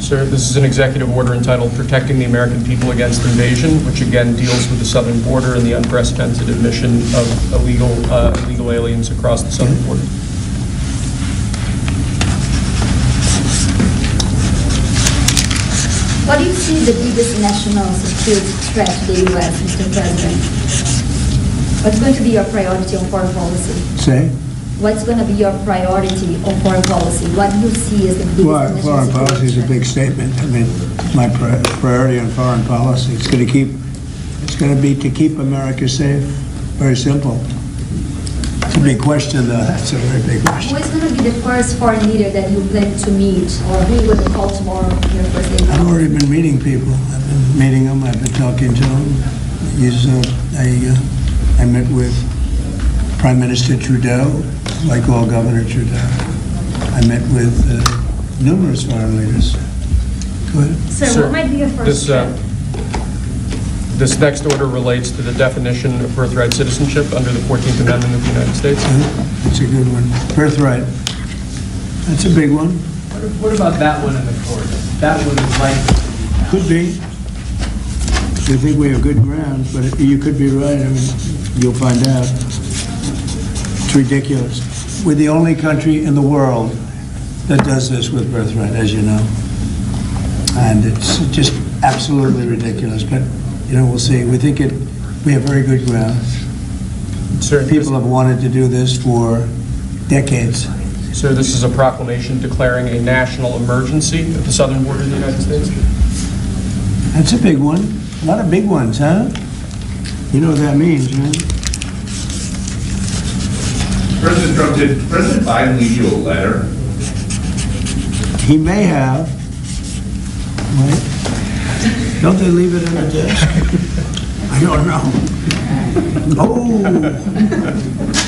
Sir, this is an executive order entitled Protecting the American People Against Invasion, which again deals with the southern border and the unprecedented admission of illegal aliens across the southern border. What do you see the biggest national security threat to the U.S., Mr. President? What's going to be your priority on foreign policy? Say? What's going to be your priority on foreign policy? What do you see as the biggest national Foreign security policy is a threat? big statement. I mean, my priority on foreign policy, it's going to be to keep America safe. Very simple. It's a big question, though. That's a very big question. Who is going to be the first foreign leader that you plan to meet, or who will you call tomorrow on your first day? I've already been meeting people. I've been meeting them. I've been talking to them. I met with Prime Minister Trudeau, like all Governor Trudeau. I met with numerous foreign leaders. Go ahead. Sir, what might be your first step? This next order relates to the definition of birthright citizenship under the 14th Amendment of the United States. That's a good one. Birthright. That's a big one. What about that one in the court? That one is likely. Could be. We think we have good grounds, but you could be right. I mean, you'll find out. It's ridiculous. We're the only country in the world that does this with birthright, as you know. And it's just absolutely ridiculous. But, you know, we'll see. We think we have very good grounds. Sir, People have wanted to do this for decades. Sir, this is a proclamation declaring a national emergency at the southern border of the United States. That's a big one. A lot of big ones, huh? You know what that means, right? President Trump, did President Biden leave you a letter? He may have. Wait. Don't they leave it in the desk? I don't know. Oh,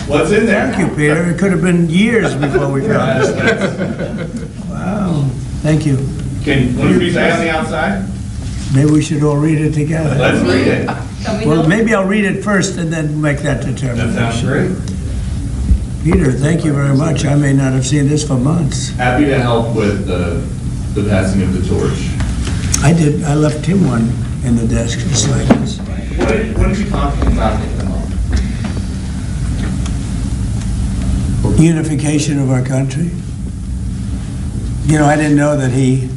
What's in there? thank you, Peter. It could have been years before we found this. Wow. Thank you. Can you stay on the outside? Maybe we should all read it together. Let's read it. Well, maybe I'll read it first and then make that That determination. sounds great. Peter, thank you very much. I may not have seen this for months. Happy to help with the passing of the torch. I did. I left him one in the desk just like this. What did you talk about at the moment? Unification of our country. You know, I didn't know that he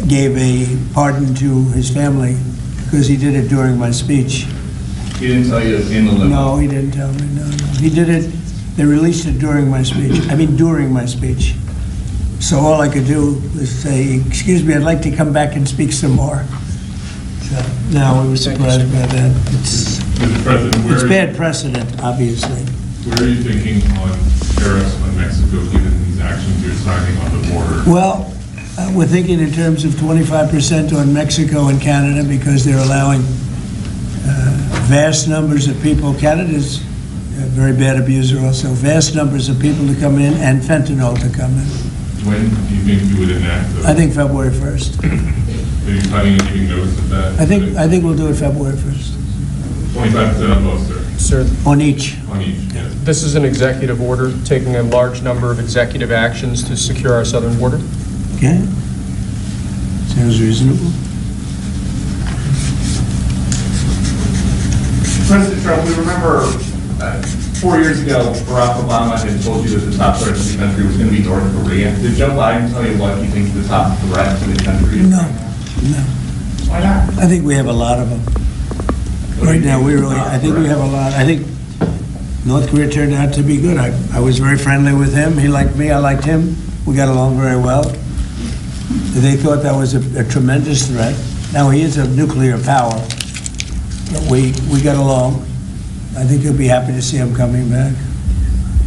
gave a pardon to his family because he did it during my speech. He didn't tell you in the limo? No, he didn't tell me. No. He did it. They released it during my speech. I mean, during my speech. So all I could do was say, "Excuse me, I'd like to come back and speak some more." So, no, we were surprised by that. Mr. President, It's bad precedent, obviously. where are you thinking on tariffs on Mexico, given these actions you're signing on the border? Well, we're thinking in terms of 25% on Mexico and Canada because they're allowing vast numbers of people. Canada's a very bad abuser also. Vast numbers of people to come in and fentanyl to come in. When do you think you would enact those? I think February 1st. Are you planning on giving notice of that? I think we'll do it February 1st. 25% on both, sir? Sir, On each. On each, yes. this is an executive order taking a large number of executive actions to secure our southern border. Okay? Sounds reasonable. President Trump, we remember 4 years ago, Barack Obama had told you that the top threat to the country was going to be North Korea. Did Joe Biden tell you what he thinks the top threat to the country is? No. Why not? I think we have a lot of them. Right now, I think we have a lot. I think North Korea turned out to be good. I was very friendly with him. He liked me. I liked him. We got along very well. They thought that was a tremendous threat. Now, he is a nuclear power. But we got along. I think you'll be happy to see him coming back.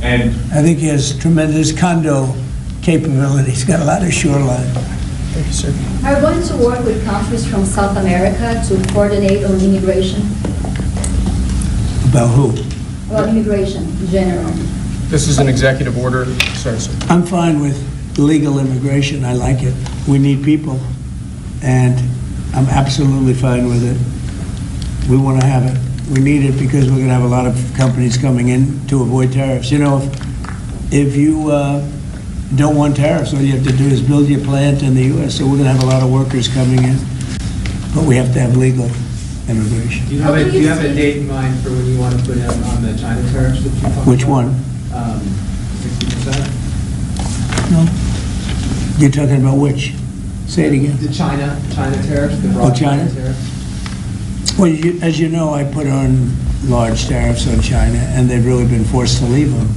And I think he has tremendous condo capability. He's got a lot of shoreline. Thank you, sir. Are you going to work with countries from South America to coordinate on immigration? About who? Well, immigration in general. This is an executive order. Sorry, sir. I'm fine with legal immigration. I like it. We need people. And I'm absolutely fine with it. We want to have it. We need it because we're going to have a lot of companies coming in to avoid tariffs. You know, if you don't want tariffs. All you have to do is build your plant in the U.S. So we're going to have a lot of workers coming in, but we have to have legal immigration. Do you have a date in mind for when you want to put in on the China tariffs that you talked about? Which one? 60%? No. You're talking about which? Say it again. The China tariffs, the broad China? tariffs? Well, as you know, I put on large tariffs on China, and they've really been forced to leave them.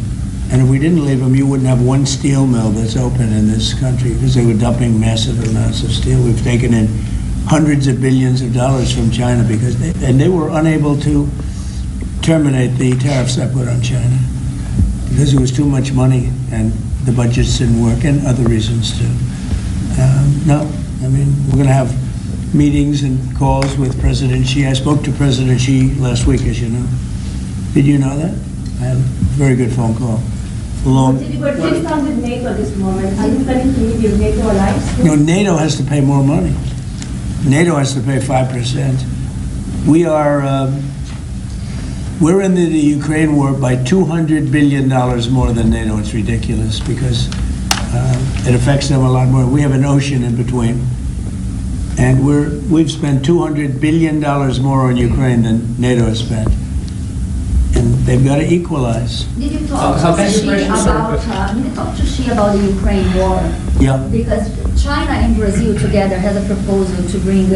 And if we didn't leave them, you wouldn't have one steel mill that's open in this country, because they were dumping massive amounts of steel. We've taken in hundreds of billions of dollars from China because they were unable to terminate the tariffs I put on China because it was too much money and the budgets didn't work, and other reasons too. No, I mean, we're going to have meetings and calls with President Xi. I spoke to President Xi last week, as you know. Did you know that? I had a very good phone call. But please start with NATO at this moment. Are you planning to leave your NATO alliance? No, NATO has to pay more money. NATO has to pay 5%. We're in the Ukraine war by $200 billion more than NATO. It's ridiculous because it affects them a lot more. We have an ocean in between. And we've spent $200 billion more on Ukraine than NATO has spent. And they've got to equalize. Did you talk to Xi about the Ukraine war? Yeah. Because China and Brazil together has a proposal to bring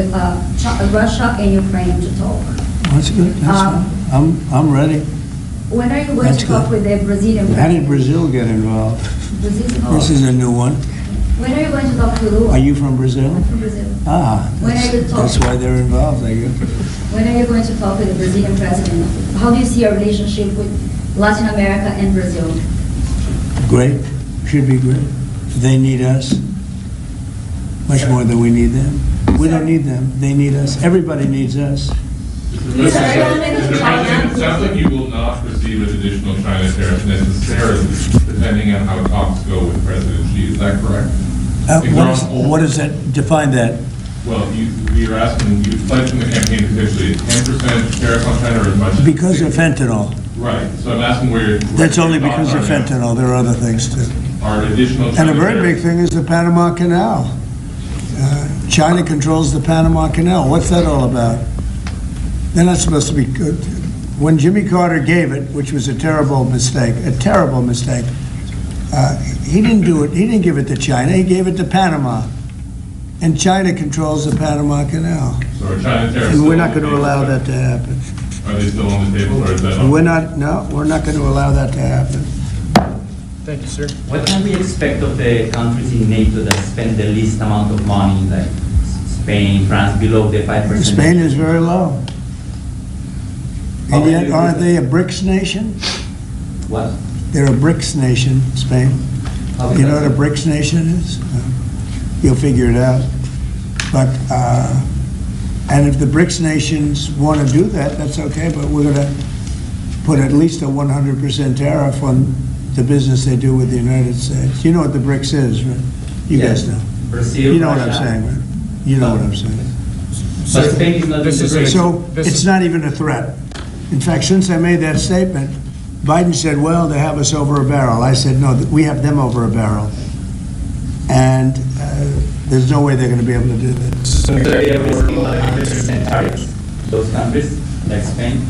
Russia and Ukraine to talk. That's good. That's fine. I'm ready. When are you going to talk with the Brazilian How did president? Brazil get involved? Brazil's This is a new one. When are you going to talk to Lula? Are you from Brazil? I'm from Brazil. Ah, When are you that's talking? why they're involved, I guess. When are you going to talk with the Brazilian president? How do you see your relationship with Latin America and Brazil? Great. Should be great. They need us much more than we need them. We don't need them. They need us. Everybody needs us. It sounds like you will not receive an additional China tariff necessarily, depending on how talks go with President Xi. Is that correct? What does that, define that? Well, you're asking, you pledged in the campaign potentially a 10% tariff on China or as much as... Because of fentanyl. Right, so I'm asking where... That's only because of fentanyl. There are other things too. Are additional And China a very tariffs- big thing is the Panama Canal. China controls the Panama Canal. What's that all about? They're not supposed to be good. When Jimmy Carter gave it, which was a terrible mistake, he didn't do it. He didn't give it to China. He gave it to Panama. And China controls the Panama Canal. So are China tariffs... And we're still not on the going to table? allow that to happen. Are they still on the table, or is that... on- We're not going to allow that to happen. Thank you, sir. What can we expect of the countries in NATO that spend the least amount of money, like Spain, France, below the 5%? Spain is very low. And yet, aren't they a BRICS nation? What? They're a BRICS nation, Spain. How is You know that? what a BRICS nation is? You'll figure it out. But, and if the BRICS nations want to do that, that's okay, but we're going to put at least a 100% tariff on the business they do with the United States. You know what the BRICS is, right? You Yes. guys know. Brazil, You know what I'm Russia. saying, right? You know what I'm saying. But Spain is not This is integrated. So This it's is- not even a threat. In fact, since I made that statement, Biden said, well, they have us over a barrel. I said, no, we have them over a barrel. And there's no way they're going to be able to do that. So they are risking 100% tariffs. Those countries, like Spain.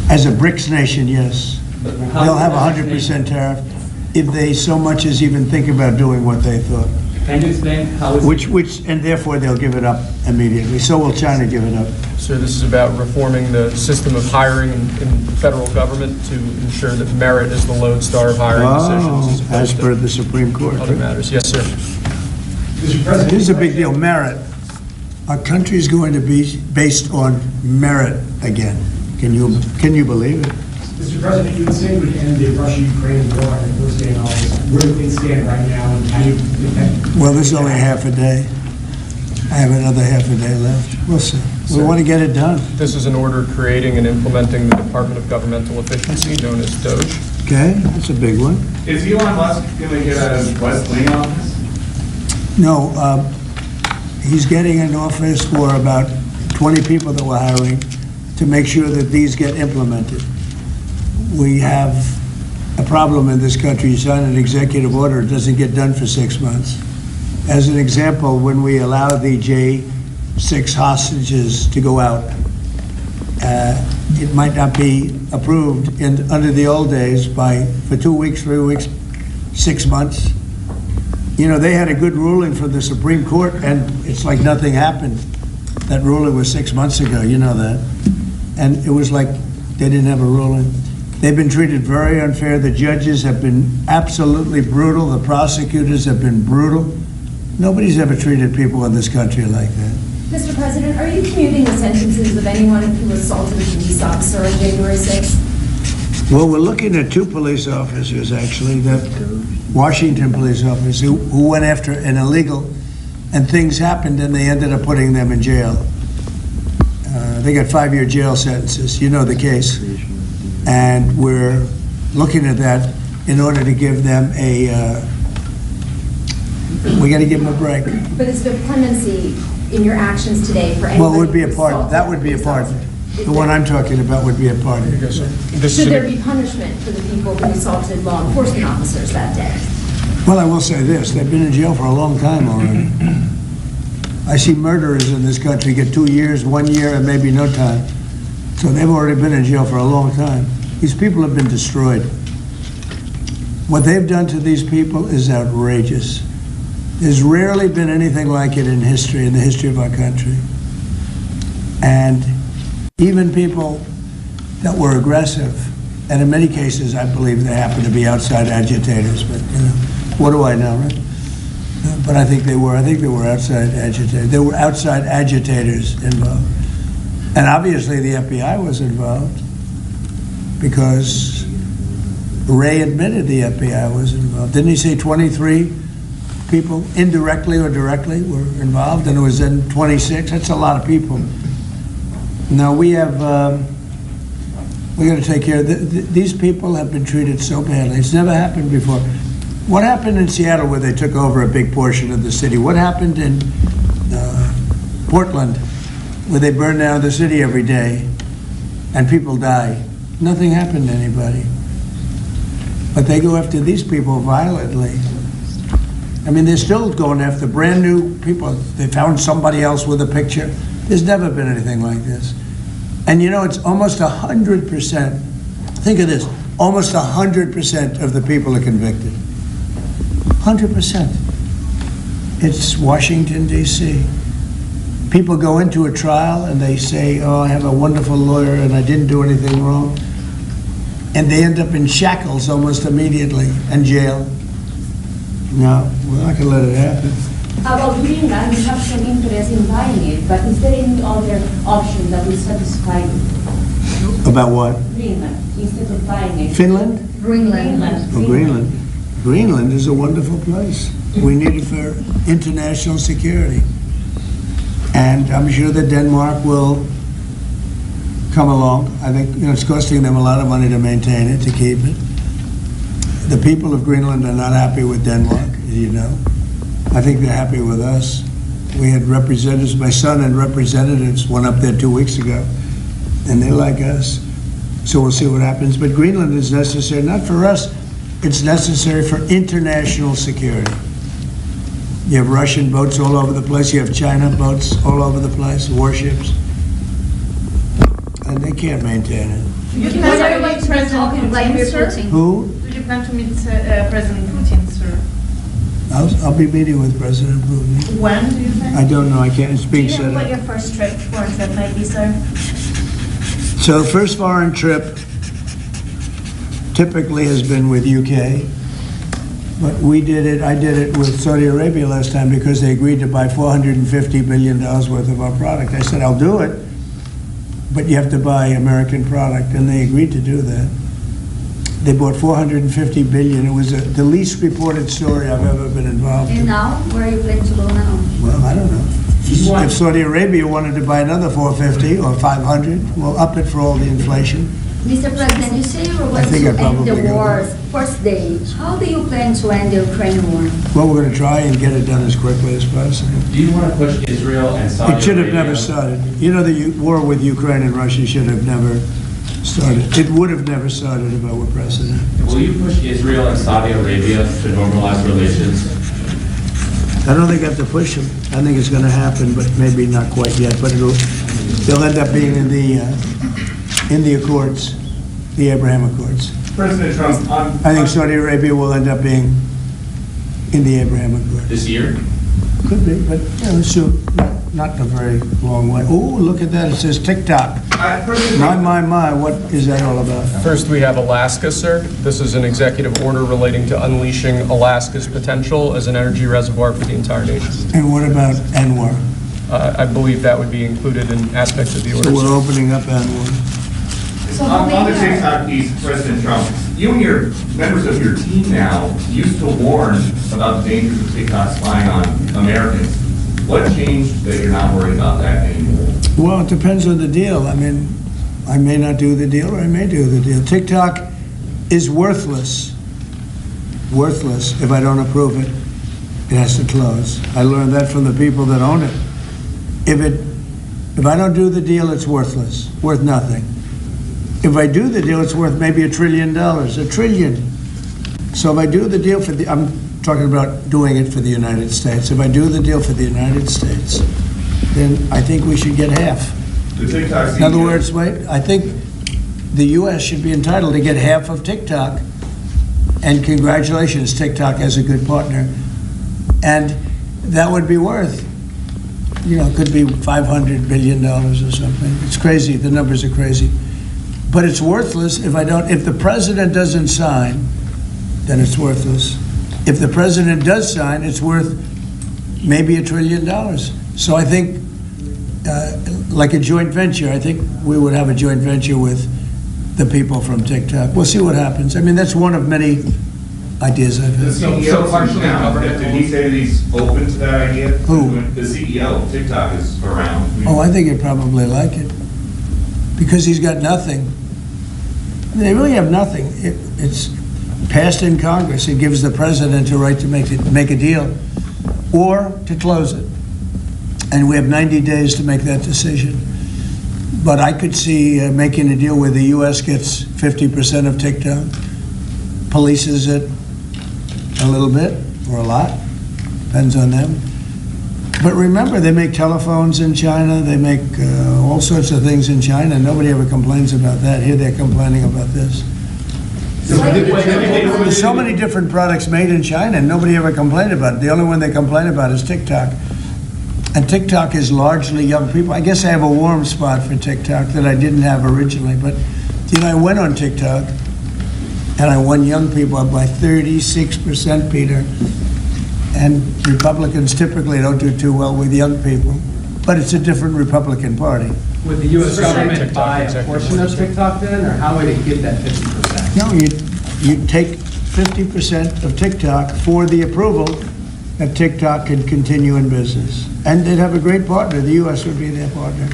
As a BRICS nation, yes. But how They'll have does that 100% tariff if they so much as even think about doing what they thought. Can you explain how is And therefore they'll give it up immediately. So will China give it up. So this is about reforming the system of hiring in the federal government to ensure that merit is the lodestar of hiring decisions Oh, as as per opposed the Supreme Court. to other matters. Yes, sir. Here's a big deal, merit. Our country is going to be based on merit again. Can you believe it? Mr. President, you would say we end the Russia-Ukraine war on the first day in office. Where do things stand right now, and how do you think Well, this is only half a day. I have another half a day left. We'll see. We want to get it done, This is an order creating and implementing the Department of Governmental Efficiency, known as DOGE. okay? That's a big one. Is Elon Musk going to get a West Wing office? No, he's getting an office for about 20 people that we're hiring to make sure that these get implemented. We have a problem in this country. You sign an executive order, it doesn't get done for 6 months. As an example, when we allow the J6 hostages to go out, it might not be approved under the old days for 2 weeks, 3 weeks, 6 months. You know, they had a good ruling from the Supreme Court, and it's like nothing happened. That ruling was 6 months ago, you know that. And it was like they didn't have a ruling. They've been treated very unfair. The judges have been absolutely brutal. The prosecutors have been brutal. Nobody's ever treated people in this country like that. Mr. President, are you commuting the sentences of anyone who assaulted a police officer on January 6th? Well, we're looking at 2 police officers, actually, that Washington police officers who went after an illegal, and things happened, and they ended up putting them in jail. They got 5-year jail sentences. You know the case. And we're looking at that in order to give them we got to give them a break. But is there clemency in your actions today for anybody? Well, it would be a who part, assaulted that would be a part. The one I'm talking about would be a part. Should there be punishment for the people who assaulted law enforcement officers that day? Well, I will say this, they've been in jail for a long time already. I see murderers in this country get 2 years, 1 year, and maybe no time. So they've already been in jail for a long time. These people have been destroyed. What they've done to these people is outrageous. There's rarely been anything like it in history, in the history of our country. And even people that were aggressive, and in many cases, I believe they happen to be outside agitators, but you know, what do I know, right? But I think they were outside agitators. There were outside agitators involved. And obviously the FBI was involved because Ray admitted the FBI was involved. Didn't he say 23 people, indirectly or directly, were involved, and it was then 26? That's a lot of people. Now we got to take care of these people have been treated so badly. It's never happened before. What happened in Seattle where they took over a big portion of the city? What happened in Portland where they burn down the city every day and people die? Nothing happened to anybody. But they go after these people violently. I mean, they're still going after brand new people. They found somebody else with a picture. There's never been anything like this. And you know, it's almost 100%. Think of this, almost 100% of the people are convicted. 100%. It's Washington, D.C. People go into a trial and they say, oh, I have a wonderful lawyer and I didn't do anything wrong. And they end up in shackles almost immediately and jail. No, we're not going to let it happen. About Greenland, you have some interest in buying it, but is there any other option that will satisfy you? About what? Greenland, instead of buying it. Finland? Greenland. Oh, Greenland. Greenland is a wonderful place. We need it for international security. And I'm sure that Denmark will come along. I think it's costing them a lot of money to maintain it, to keep it. The people of Greenland are not happy with Denmark, as you know. I think they're happy with us. We had representatives, my son and representatives went up there 2 weeks ago, and they like us. So we'll see what happens. But Greenland is necessary, not for us, it's necessary for international security. You have Russian boats all over the place, you have China boats all over the place, warships, and they can't maintain it. Do you plan to meet President Putin, sir? Who? Do you plan to meet President Putin, sir? I'll be meeting with President Putin. When do you think? I don't know, I can't, it's being Do you set know what up. your first trip might be, sir? So first foreign trip typically has been with UK, but I did it with Saudi Arabia last time because they agreed to buy $450 billion worth of our product. I said, I'll do it, but you have to buy American product, and they agreed to do that. They bought $450 billion. It was the least reported story I've ever been involved in. And now, where are you planning to go now? Well, I don't know. If Saudi Arabia wanted to buy another 450 or 500, we'll up it for all the inflation. Mr. President, you say you were I going think to I'd end probably the go. war's first day. How do you plan to end the Ukraine war? Well, we're going to try and get it done as quickly as possible. Do you want to push Israel and Saudi Arabia? It should have never started. You know, the war with Ukraine and Russia should have never started. It would have never started if I were president. Will you push Israel and Saudi Arabia to normalize relations? I don't think I have to push them. I think it's going to happen, but maybe not quite yet. But they'll end up being in the Accords, the Abraham Accords. President Trump, I think Saudi Arabia will end up being in the Abraham Accords. This year? Could be, but soon. Not in a very long way. Oh, look at that. It says TikTok. My, what is that all about? First, we have Alaska, sir. This is an executive order relating to unleashing Alaska's potential as an energy reservoir for the entire nation. And what about Anwar? I believe that would be included in aspects of the order. So we're sir. opening up Anwar. So on the later- TikTok piece, President Trump, you and your members of your team now used to warn about the dangers of TikTok spying on Americans. What changed that you're not worried about that anymore? Well, it depends on the deal. I mean, I may not do the deal or I may do the deal. TikTok is worthless. Worthless if I don't approve it. It has to close. I learned that from the people that own it. If I don't do the deal, it's worthless. Worth nothing. If I do the deal, it's worth maybe $1 trillion. $1 trillion. So if I do the deal I'm talking about doing it for the United States. If I do the deal for the United States, then I think we should get half. The TikTok In other words, wait, I think the U.S. should be entitled to get half of TikTok. And congratulations, TikTok as a good partner. And that would be worth, it could be $500 billion or something. It's crazy. The numbers are crazy. But it's worthless if the president doesn't sign, then it's worthless. If the president does sign, it's worth maybe $1 trillion. So I think, like a joint venture, I think we would have a joint venture with the people from TikTok. We'll see what happens. I mean, that's one of many ideas I've The had. CEO partially now, government did he say that he's open to that idea? Who? The CEO of TikTok is around. Oh, I think he'd probably like it. Because he's got nothing. I mean, they really have nothing. It's passed in Congress. It gives the president a right to make a deal or to close it. And we have 90 days to make that decision. But I could see making a deal where the U.S. gets 50% of TikTok, polices it a little bit or a lot, depends on them. But remember, they make telephones in China, they make all sorts of things in China, and nobody ever complains about that. Here they're complaining about this. There's so many different products made in China, and nobody ever complained about it. The only one they complain about is TikTok. And TikTok is largely young people. I guess I have a warm spot for TikTok that I didn't have originally. But, I went on TikTok, and I won young people up by 36%, Peter. And Republicans typically don't do too well with young people. But it's a different Republican Party. Would the U.S. government buy a portion of TikTok then, or how would it get that 50%? No, you take 50% of TikTok for the approval that TikTok can continue in business. And they'd have a great partner. The U.S. would be their partner.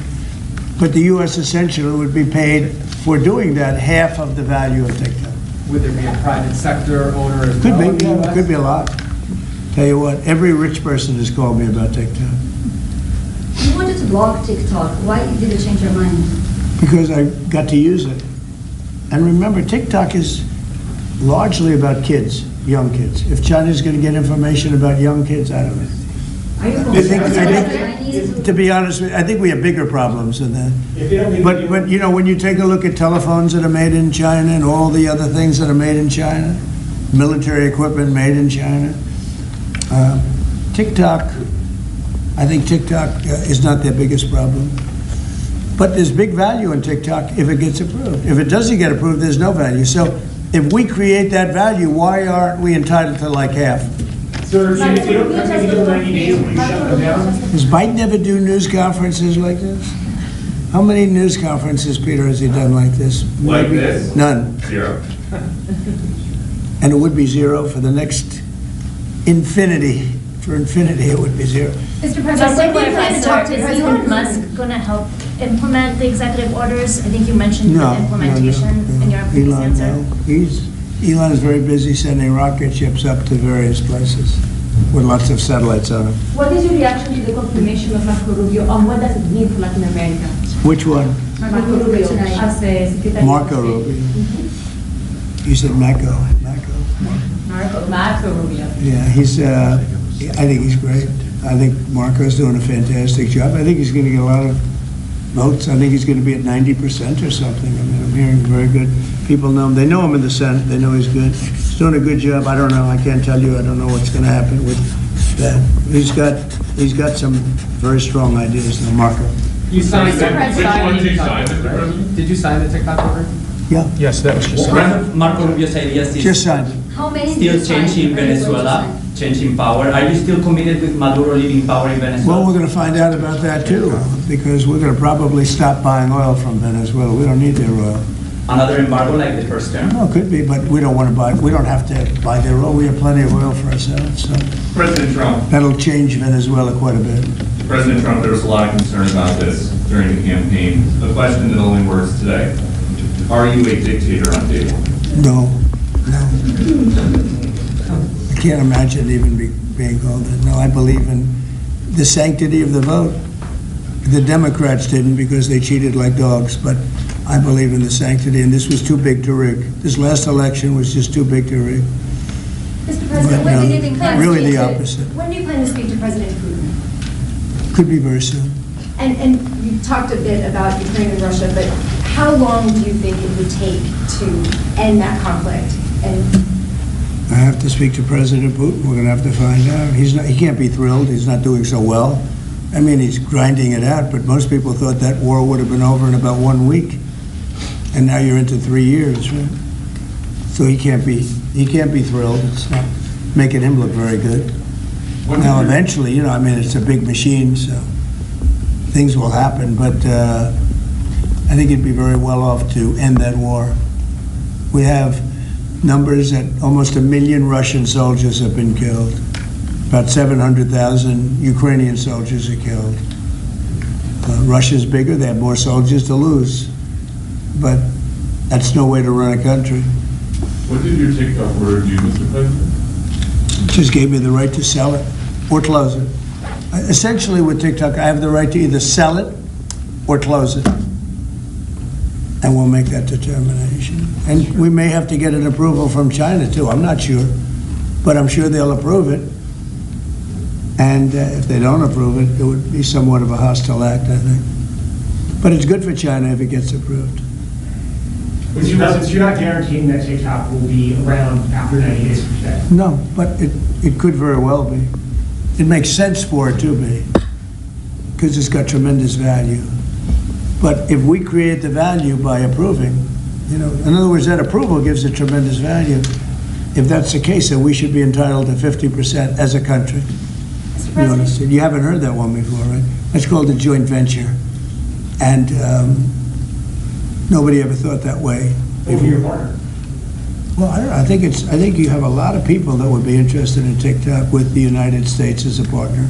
But the U.S. essentially would be paid for doing that half of the value of TikTok. Would there be a private sector owner as Could well in be, the yeah, US? could be a lot. Tell you what, every rich person has called me about TikTok. You wanted to block TikTok. Why did you change your mind? Because I got to use it. And remember, TikTok is largely about kids, young kids. If China's going to get information about young kids, I don't know. Are you I think, to be honest with you, I think we have bigger problems than that. But when you take a look at telephones that are made in China and all the other things that are made in China, military equipment made in China, TikTok, I think TikTok is not their biggest problem. But there's big value in TikTok if it gets approved. If it doesn't get approved, there's no value. So if we create that value, why aren't we entitled to like half? Sir, if you don't come in 90 days, will you shut them down? Does Biden ever do news conferences like this? How many news conferences, Peter, has he done like this? Like Maybe this? None. 0. And it would be 0 for the next infinity. For infinity, it would be 0. Mr. Just to President, when do you plan to talk to is President Elon Musk going to help implement the executive orders? I think you mentioned No, the implementation in your previous Elon, answer. no. Elon is very busy sending rocket ships up to various places with lots of satellites on them. What is your reaction to the confirmation of Marco Rubio on what does it mean for Latin America? Which one? Marco Rubio as Secretary. Marco Rubio. You said Marco. Marco Rubio. Yeah, I think he's great. I think Marco's doing a fantastic job. I think he's going to get a lot of votes. I think he's going to be at 90% or something. I mean, I'm hearing very good. People know him. They know him in the Senate. They know he's good. He's doing a good job. I don't know. I can't tell you. I don't know what's going to happen with that. He's got some very strong ideas now, Marco. You signed Which one did you sign, Mr. right? President? Did you sign the TikTok order? Yeah, Yes, that was just. One of Marco Rubio's ideas is just signed it. How many still did you sign? changing How many did you Venezuela, sign? changing power. Are you still committed with Maduro leaving power in Well, Venezuela? we're going to find out about that too, because we're going to probably stop buying oil from Venezuela. We don't need their oil. Another embargo like the first term? Well, it could be, but we don't want to buy, we don't have to buy their oil. We have plenty of oil for ourselves, so President Trump, that'll change Venezuela quite a bit. President Trump, there was a lot of concern about this during the campaign. The question that only works today, are you a dictator on day one? No. I can't imagine even being called that. No, I believe in the sanctity of the vote. The Democrats didn't because they cheated like dogs, but I believe in the sanctity, and this was too big to rig. This last election was just too big to rig. Mr. President, But, when do you plan to really speak the to- opposite. When do you plan to speak to President Putin? Could be very soon. And you talked a bit about Ukraine and Russia, but how long do you think it would take to end that conflict? And I have to speak to President Putin. We're going to have to find out. He can't be thrilled. He's not doing so well. I mean, he's grinding it out, but most people thought that war would have been over in about 1 week. And now you're into 3 years, right? So he can't be thrilled. It's not making him look very good. Now, eventually, I mean, it's a big machine, so things will happen, but I think it'd be very well off to end that war. We have numbers that almost 1 million Russian soldiers have been killed. About 700,000 Ukrainian soldiers are killed. Russia's bigger, they have more soldiers to lose. But that's no way to run a country. What did your TikTok order do, Mr. President? It just gave me the right to sell it or close it. Essentially with TikTok, I have the right to either sell it or close it. And we'll make that determination. And we may have to get an approval from China too, I'm not sure. But I'm sure they'll approve it. And if they don't approve it, it would be somewhat of a hostile act, I think. But it's good for China if it gets approved. Mr. President, so you're not guaranteeing that TikTok will be around after 90 days from today? No, but it could very well be. It makes sense for it to be, because it's got tremendous value. But if we create the value by approving, in other words, that approval gives it tremendous value. If that's the case, then we should be entitled to 50% as a country. Mr. You understand? President, You haven't heard that one before, right? That's called a joint venture. And nobody ever thought that way. Over your partner? Well, I don't know. I think you have a lot of people that would be interested in TikTok with the United States as a partner.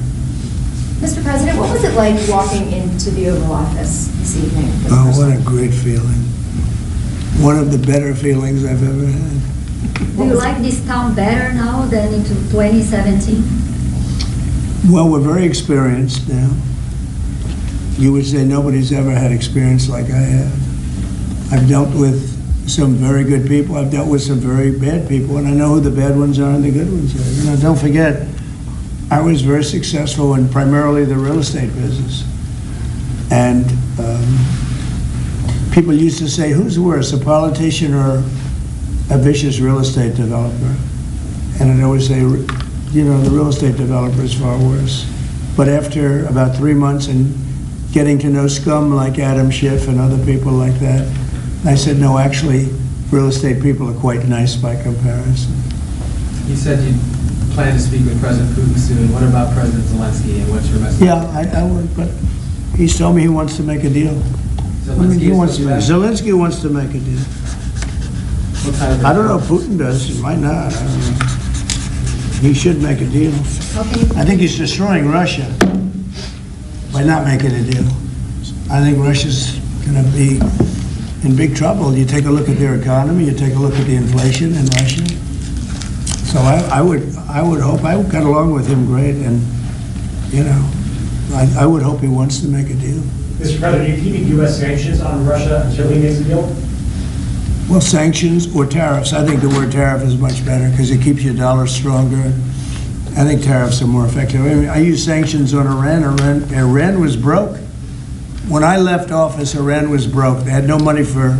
Mr. President, what was it like walking into the Oval Office this evening? for the Oh, first what a time? great feeling. One of the better feelings I've ever had. Do you like this town better now than in 2017? Well, we're very experienced now. You would say nobody's ever had experience like I have. I've dealt with some very good people. I've dealt with some very bad people, and I know who the bad ones are and the good ones are. Don't forget, I was very successful in primarily the real estate business. And people used to say, who's worse, a politician or a vicious real estate developer? And I'd always say, the real estate developer is far worse. But after about 3 months and getting to know scum like Adam Schiff and other people like that, I said, no, actually, real estate people are quite nice by comparison. You said you plan to speak with President Putin soon. What about President Zelensky, and what's your message? Yeah, I would, but he's told me he wants to make a deal. Zelensky Zelensky wants to make a deal. What kind of- I don't know if Putin does, he might not, I don't know. He should make a deal. Okay. I think he's destroying Russia by not making a deal. I think Russia's going to be in big trouble. You take a look at their economy, you take a look at the inflation in Russia. So I would hope, I got along with him great, and, I would hope he wants to make a deal. Mr. President, are you keeping U.S. sanctions on Russia until he makes a deal? Well, sanctions or tariffs. I think the word tariff is much better because it keeps your dollar stronger. I think tariffs are more effective. I mean, I use sanctions on Iran. Iran was broke. When I left office, Iran was broke. They had no money for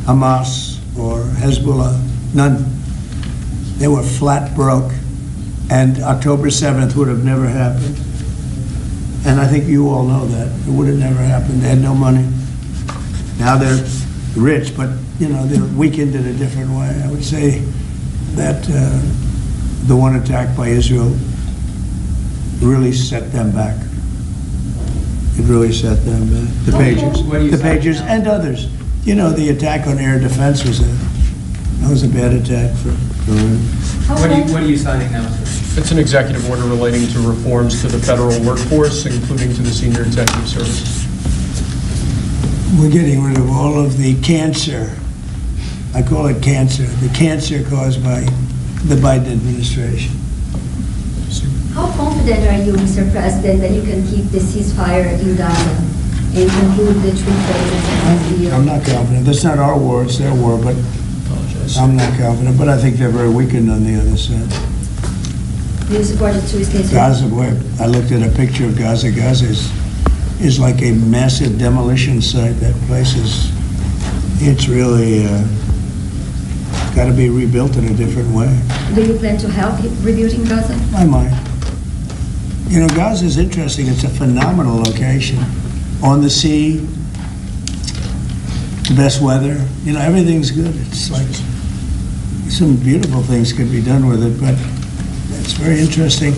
Hamas or Hezbollah, none. They were flat broke. And October 7th would have never happened. And I think you all know that. It would have never happened. They had no money. Now they're rich, but, you know, they're weakened in a different way. I would say that the one attack by Israel really set them back. It really set them back. The Pagers and others. You know, the attack on air defense was a bad attack for Iran. What are you signing now, sir? It's an executive order relating to reforms to the federal workforce, including to the senior executive service. We're getting rid of all of the cancer. I call it cancer. The cancer caused by the Biden administration. How confident are you, Mr. President, that you can keep the ceasefire in Gaza and conclude the 3 phases deal? I'm not confident. That's not our war, it's their war, but I'm not confident. But I think they're very weakened on the other side. Do you support the 2 states? Gaza, boy, I looked at a picture of Gaza. Gaza is like a massive demolition site. That place it's really got to be rebuilt in a different way. Do you plan to help rebuilding Gaza? I might. You know, Gaza is interesting. It's a phenomenal location. On the sea, the best weather. You know, everything's good. It's like some beautiful things could be done with it, but it's very interesting.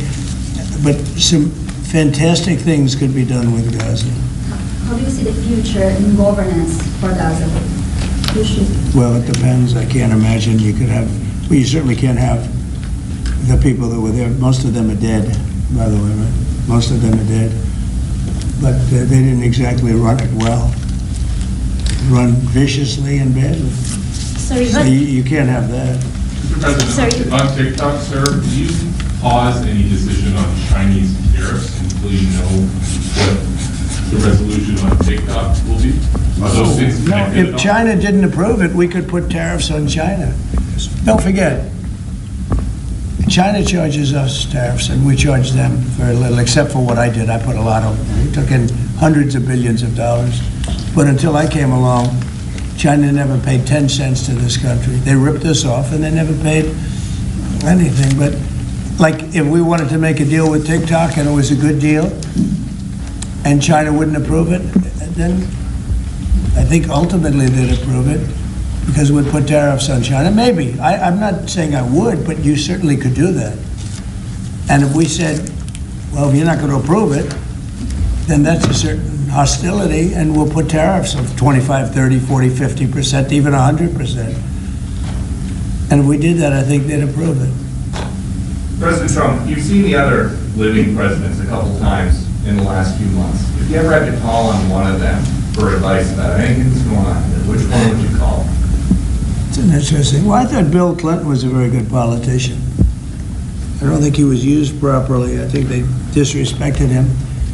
But some fantastic things could be done with Gaza. How do you see the future in governance for Gaza? Well, it depends. I can't imagine you could have, well, you certainly can't have the people that were there. Most of them are dead, by the way, right? Most of them are dead. But they didn't exactly run it well. Run viciously and badly. Sorry, So you can't have that. Mr. President, on TikTok, sir, do you pause any decision on Chinese tariffs until you know what the resolution on TikTok will be? Are those things No, connected at if all? China didn't approve it, we could put tariffs on China. Don't forget, China charges us tariffs, and we charge them very little, except for what I did. I put a lot of, we took in hundreds of billions of dollars. But until I came along, China never paid 10 cents to this country. They ripped us off, and they never paid anything. But like, if we wanted to make a deal with TikTok, and it was a good deal, and China wouldn't approve it, then I think ultimately they'd approve it, because we'd put tariffs on China. Maybe. I'm not saying I would, but you certainly could do that. And if we said, well, if you're not going to approve it, then that's a certain hostility, and we'll put tariffs of 25, 30, 40, 50%, even 100%. And if we did that, I think they'd approve it. President Trump, you've seen the other living presidents a couple times in the last few months. If you ever had to call on one of them for advice about anything that's going on here, which one would you call? It's an interesting. Well, I thought Bill Clinton was a very good politician. I don't think he was used properly. I think they disrespected him.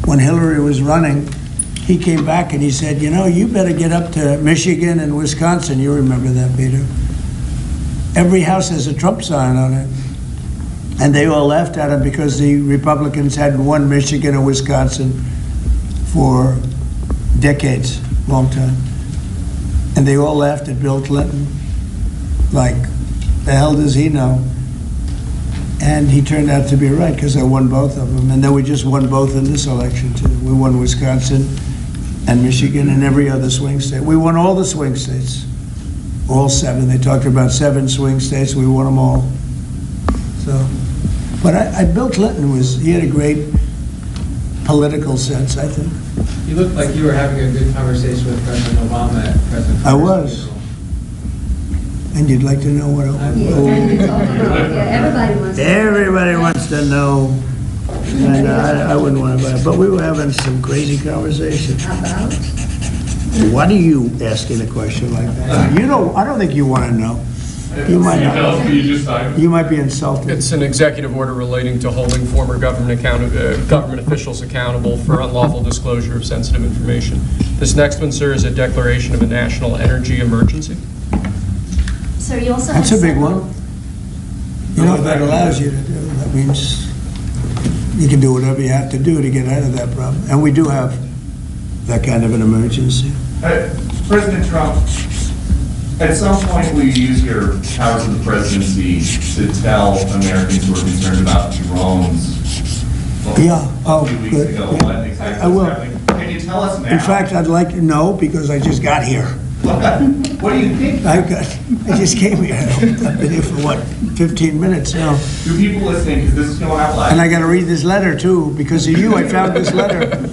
When Hillary was running, he came back and he said, you know, you better get up to Michigan and Wisconsin. You remember that, Peter? Every house has a Trump sign on it. And they all laughed at him because the Republicans hadn't won Michigan or Wisconsin for decades, long time. And they all laughed at Bill Clinton. Like, the hell does he know? And he turned out to be right, because I won both of them. And then we just won both in this election, too. We won Wisconsin and Michigan and every other swing state. We won all the swing states, all 7. They talked about 7 swing states. We won them all. So, but Bill Clinton he had a great political sense, I think. You looked like you were having a good conversation with President Obama at President Trump's I was. funeral. And you'd like to know what everybody wants to know. And I wouldn't want to buy it. But we were having some crazy conversation. About? Why are you asking a question like that? You know, I don't think you want to know. You might You not. know, you just signed. You might be insulted. It's an executive order relating to holding former government officials accountable for unlawful disclosure of sensitive information. This next one, sir, is a declaration of a national energy emergency. Sir, you also That's have a big several- one. You know what that allows you to do? That means you can do whatever you have to do to get out of that problem. And we do have that kind of an emergency. President Trump, at some point, will you use your powers of the presidency to tell Americans who are concerned about drones? Yeah. Oh, A few weeks good. ago, Yeah. what exactly I was will. happening? Can you tell us now? In fact, I'd like to know because I just got here. What do you think? I just came here. I've been here for what, 15 minutes now. Do people listening, because this is going out live? And I got to read this letter too. Because of you, I found this letter.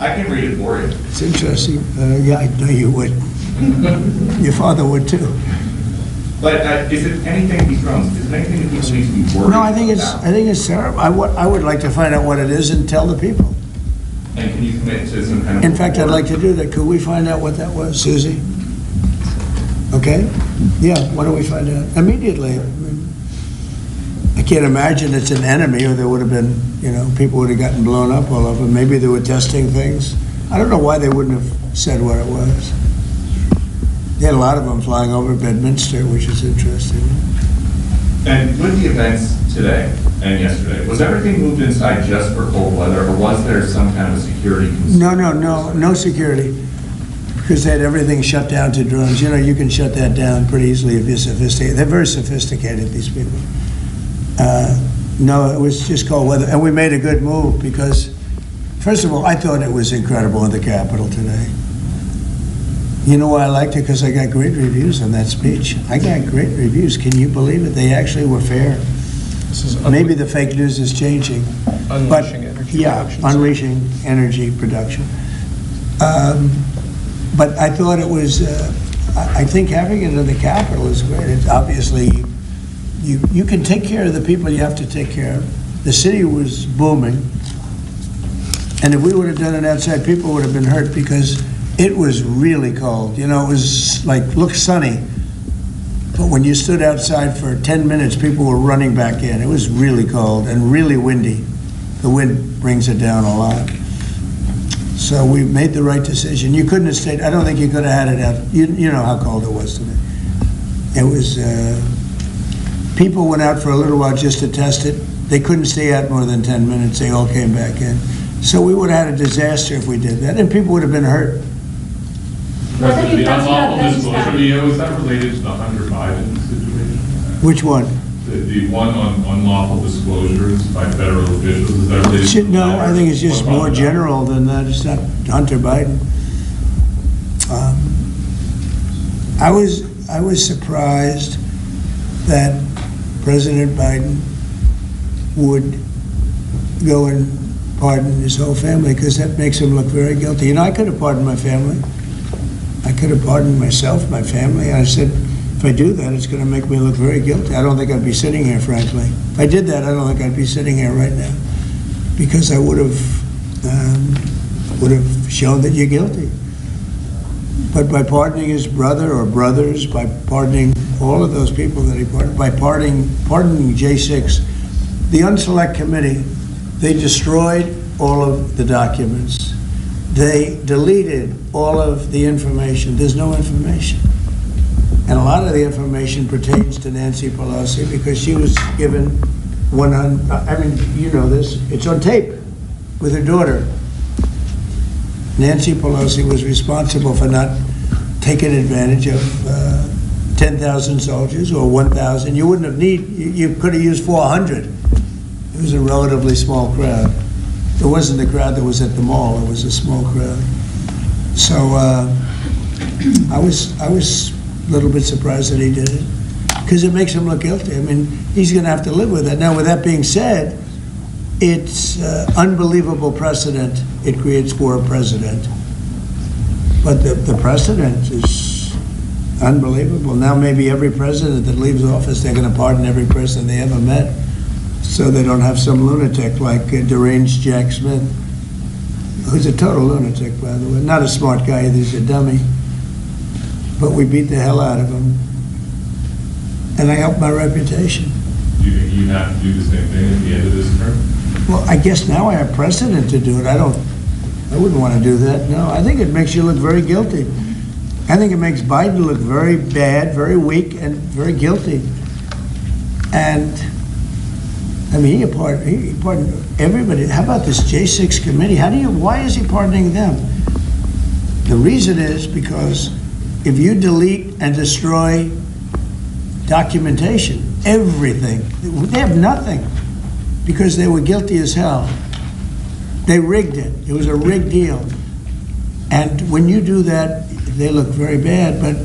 I can read it for you. It's interesting. Yeah, I know you would. Your father would too. But is it anything, these drones, is it anything that people need to be worried about? No, I think it's terrible. I would like to find out what it is and tell the people. And can you commit to some kind of... In fact, I'd report? like to do that. Could we find out what that was, Susie? Okay? Yeah, why don't we find out? Immediately. I can't imagine it's an enemy or there would have been, people would have gotten blown up all over. Maybe they were testing things. I don't know why they wouldn't have said what it was. They had a lot of them flying over Bedminster, which is interesting. And with the events today and yesterday, was everything moved inside just for cold weather, or was there some kind of a security concern? No security. Because they had everything shut down to drones. You can shut that down pretty easily if you're sophisticated. They're very sophisticated, these people. No, it was just cold weather. And we made a good move because, first of all, I thought it was incredible in the Capitol today. You know why I liked it? Because I got great reviews on that speech. I got great reviews. Can you believe it? They actually were fair. This is Maybe the fake news is changing. unleashing energy Yeah, production. unleashing energy production. But I thought it was, I think having it in the Capitol is great. It's obviously, you can take care of the people you have to take care of. The city was booming. And if we would have done it outside, people would have been hurt because it was really cold. It was looked sunny. But when you stood outside for 10 minutes, people were running back in. It was really cold and really windy. The wind brings it down a lot. So we made the right decision. You couldn't have stayed, I don't think you could have had it out. You know how cold it was today. It was, people went out for a little while just to test it. They couldn't stay out more than 10 minutes. They all came back in. So we would have had a disaster if we did that, and people would have been hurt. President, the unlawful disclosure, was that related to the Hunter Biden situation? Which one? The one on unlawful disclosures by federal officials, is that related to? No, I think it's just more general than that. It's not Hunter Biden. I was surprised that President Biden would go and pardon his whole family, because that makes him look very guilty. I could have pardoned my family. I could have pardoned myself, my family. And I said, if I do that, it's going to make me look very guilty. I don't think I'd be sitting here, frankly. If I did that, I don't think I'd be sitting here right now, because I would have shown that you're guilty. But by pardoning his brother or brothers, by pardoning all of those people that he pardoned, by pardoning J6, the Unselect Committee, they destroyed all of the documents. They deleted all of the information. There's no information. And a lot of the information pertains to Nancy Pelosi because she was given 100, I mean, you know this, it's on tape with her daughter. Nancy Pelosi was responsible for not taking advantage of 10,000 soldiers or 1,000. You wouldn't have you could have used 400. It was a relatively small crowd. It wasn't the crowd that was at the mall. It was a small crowd. So I was a little bit surprised that he did it, because it makes him look guilty. I mean, he's going to have to live with that. Now, with that being said, it's unbelievable precedent it creates for a president. But the precedent is unbelievable. Now maybe every president that leaves office, they're going to pardon every person they ever met, so they don't have some lunatic like deranged Jack Smith, who's a total lunatic, by the way. Not a smart guy, he's a dummy. But we beat the hell out of him. and I helped my reputation. Do you think you have to do the same thing at the end of this term? Well, I guess now I have precedent to do it. I wouldn't want to do that, no. I think it makes you look very guilty. I think it makes Biden look very bad, very weak, and very guilty. And, I mean, he pardoned everybody. How about this J6 committee? Why is he pardoning them? The reason is because if you delete and destroy documentation, everything, they have nothing, because they were guilty as hell. They rigged it. It was a rigged deal. And when you do that, they look very bad, but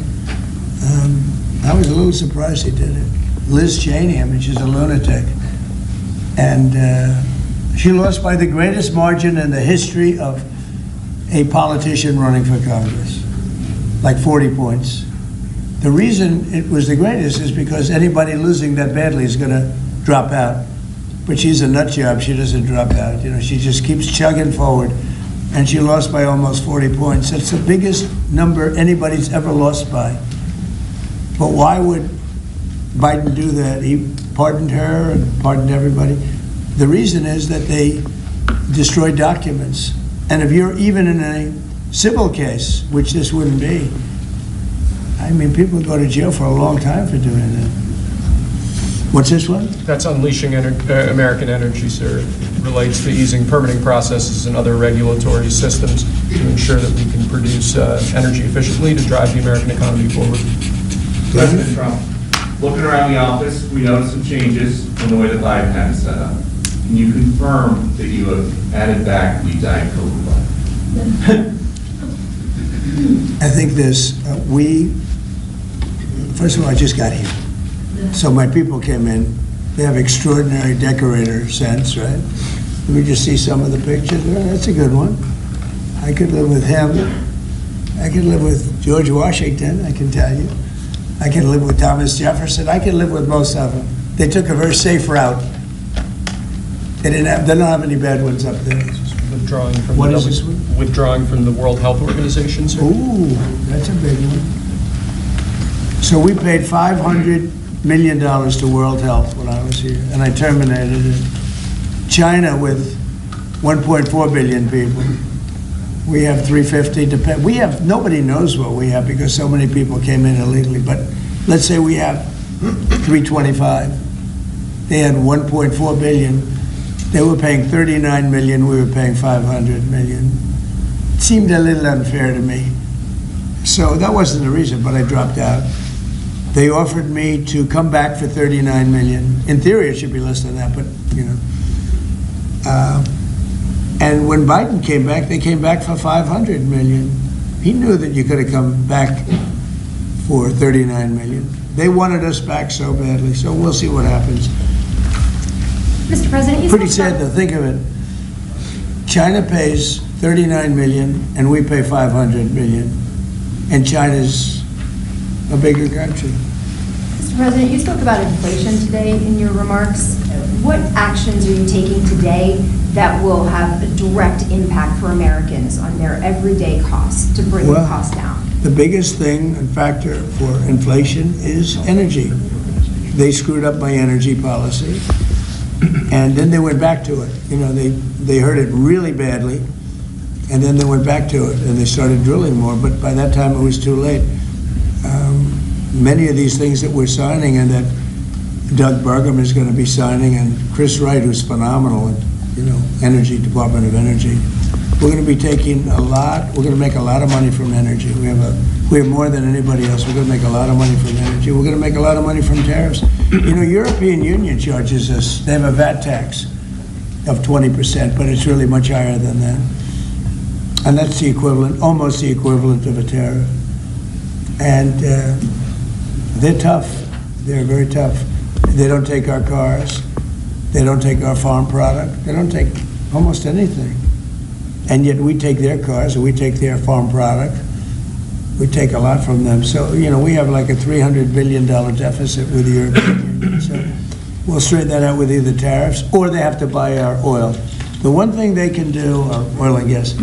I was a little surprised he did it. Liz Cheney, I mean, she's a lunatic. And she lost by the greatest margin in the history of a politician running for Congress, like 40 points. The reason it was the greatest is because anybody losing that badly is going to drop out. But she's a nut job. She doesn't drop out. You know, she just keeps chugging forward. And she lost by almost 40 points. That's the biggest number anybody's ever lost by. But why would Biden do that? He pardoned her and pardoned everybody. The reason is that they destroyed documents. And if you're even in a civil case, which this wouldn't be, I mean, people go to jail for a long time for doing that. What's this one? That's unleashing American energy, sir. It relates to easing permitting processes and other regulatory systems to ensure that we can produce energy efficiently to drive the American economy forward. President Trump, looking around the office, we noticed some changes from the way that Biden had it set up. Can you confirm that you have added back the Diet Coke button? I think this, first of all, I just got here. So my people came in. They have extraordinary decorator sense, right? Let me just see some of the pictures. Well, that's a good one. I could live with him. I could live with George Washington, I can tell you. I can live with Thomas Jefferson. I can live with most of them. They took a very safe route. They don't have any bad ones up there. Withdrawing from What is this one? Withdrawing from the World Health Organization, sir. Ooh, that's a big one. So we paid $500 million to World Health when I was here, and I terminated it. China with 1.4 billion people. We have 350. We have, nobody knows what we have because so many people came in illegally, but let's say we have 325. They had 1.4 billion. They were paying 39 million, we were paying 500 million. It seemed a little unfair to me. So that wasn't the reason, but I dropped out. They offered me to come back for 39 million. In theory, it should be less than that, but, you know. And when Biden came back, they came back for 500 million. He knew that you could have come back for 39 million. They wanted us back so badly, so we'll see what happens. Mr. President, Pretty sad to think of it. China pays 39 million and we pay 500 million. And China's a bigger country. Mr. President, you spoke about inflation today in your remarks. What actions are you taking today that will have a direct impact for Americans on their everyday costs to bring the cost down? The biggest thing and factor for inflation is energy. They screwed up my energy policy. And then they went back to it. You know, they hurt it really badly, and then they went back to it, and they started drilling more, but by that time it was too late. Many of these things that we're signing and that Doug Burgum is going to be signing, and Chris Wright, who's phenomenal, and, you know, Energy, Department of Energy, we're going to be taking a lot, we're going to make a lot of money from energy. We have more than anybody else. We're going to make a lot of money from energy. We're going to make a lot of money from tariffs. You know, European Union charges us, they have a VAT tax of 20%, but it's really much higher than that. And that's the equivalent, almost the equivalent of a tariff. And they're tough. They're very tough. They don't take our cars. They don't take our farm product. They don't take almost anything. And yet we take their cars and we take their farm product. We take a lot from them. So, you know, we have like a $300 billion deficit with the European Union. So we'll straighten that out with either tariffs or they have to buy our oil. The one thing they can do, or oil and gas,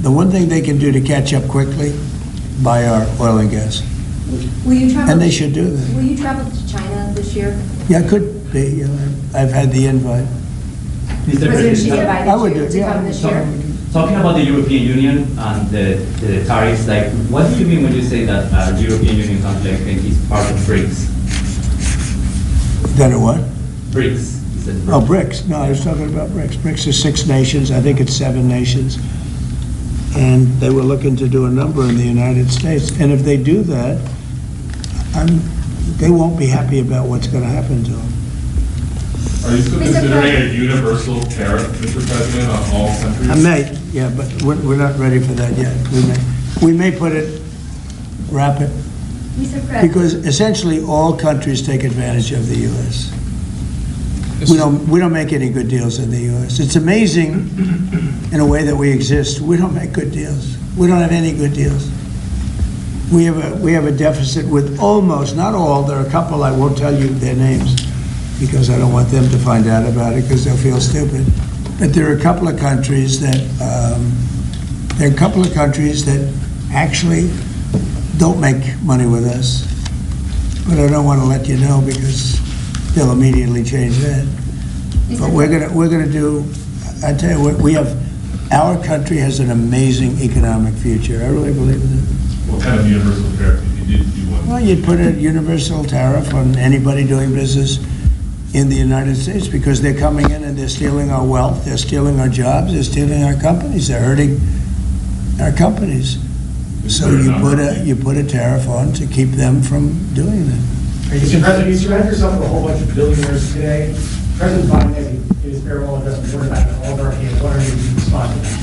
the one thing they can do to catch up quickly, buy our oil and gas. Will you travel? And they should do that. Will you travel to China this year? Yeah, it could be, you know, I've had the invite. Mr. President Xi President, I would invited do you it, to come yeah. this year? talking about the European Union and the tariffs, like, what do you mean when you say that the European Union country like, is part of BRICS? Then what? BRICS. You said Oh, BRICS. No, I was talking about BRICS. BRICS is 6 nations. I think it's 7 nations. And they were looking to do a number in the United States. And if they do that, they won't be happy about what's going to happen to them. Are you still considering a universal tariff, Mr. President, on all countries? I may, yeah, but we're not ready for that yet. We may put it, wrap it, Mr. President. because essentially all countries take advantage of the U.S. This We is- don't make any good deals in the U.S. It's amazing in a way that we exist. We don't make good deals. We don't have any good deals. We have a deficit with almost, not all, there are a couple, I won't tell you their names because I don't want them to find out about it because they'll feel stupid. But there are a couple of countries that, actually don't make money with us. But I don't want to let you know because they'll immediately change that. But we're gonna do, I tell you what, our country has an amazing economic future. I really believe in it. What kind of universal tariff if you did do one? Well, you'd put a universal tariff on anybody doing business in the United States because they're coming in and they're stealing our wealth, they're stealing our jobs, they're stealing our companies, they're hurting our companies. So you put a tariff on to keep them from doing that. Mr. President, you surround yourself with a whole bunch of billionaires today. President Biden has, in his farewell address, warned about an oligarchy, and what are your response to that?